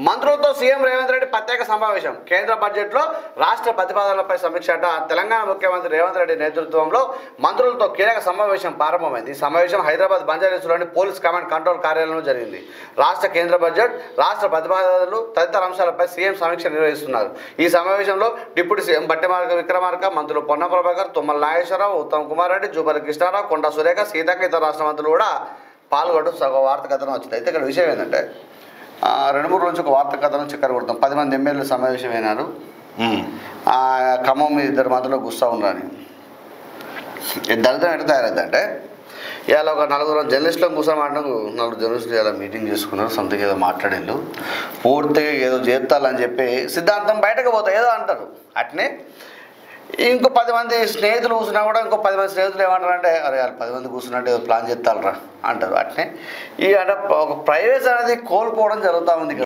మంత్రులతో సీఎం రేవంత్ రెడ్డి ప్రత్యేక సమావేశం. కేంద్ర బడ్జెట్లో రాష్ట్ర ప్రతిపాదనలపై సమీక్ష. తెలంగాణ ముఖ్యమంత్రి రేవంత్ రెడ్డి నేతృత్వంలో మంత్రులతో కీలక సమావేశం ప్రారంభమైంది. ఈ సమావేశం హైదరాబాద్ బంజారాహిల్స్లోని పోలీస్ కమాండ్ కంట్రోల్ కార్యాలయంలో జరిగింది. రాష్ట్ర కేంద్ర బడ్జెట్, రాష్ట్ర ప్రతిపాదనలు తదితర అంశాలపై సీఎం సమీక్ష నిర్వహిస్తున్నారు. ఈ సమావేశంలో డిప్యూటీ సీఎం బట్టి విక్రమార్క, మంత్రులు పొన్నం ప్రభాకర్, తుమ్మల నాగేశ్వరరావు, ఉత్తమ్ కుమార్ రెడ్డి, జూపల్లి కృష్ణారావు, కొండా సురేఖ, సీతక్క, ఇతర రాష్ట్ర మంత్రులు కూడా పాల్గొంటూ వార్త కథనం వచ్చింది. అయితే ఇక్కడ విషయం ఏంటంటే 2-3 రోజులు ఒక వార్త కథనం చక్కర కొడతాం. 10 మంది ఎమ్మెల్యేలు సమావేశం అయినారు. ఖమ్మం 2 మందిలో గుస్తా ఉన్నారని దళితం ఎట్లా తయారైందంటే ఇవాళ ఒక 4 జర్నలిస్టులను కూర్చొని మాట్లాడు. 4 జర్నలిస్టులు ఇలా మీటింగ్ చేసుకున్నారు. సంథింగ్ ఏదో మాట్లాడిండు, పూర్తిగా ఏదో చేస్తాలని చెప్పి సిద్ధాంతం బయటకు పోతాయి ఏదో అంటారు. అట్నే ఇంకో 10 మంది స్నేహితులు కూర్చున్నా కూడా ఇంకో 10 మంది స్నేహితులు ఏమంటారంటే అరే వాళ్ళు 10 మంది కూర్చున్నట్టు ఏదో ప్లాన్ చేస్తారా అంటారు. అట్నే ఈ అంటే ఒక ప్రైవేస్ అనేది కోల్పోవడం జరుగుతూ ఉంది.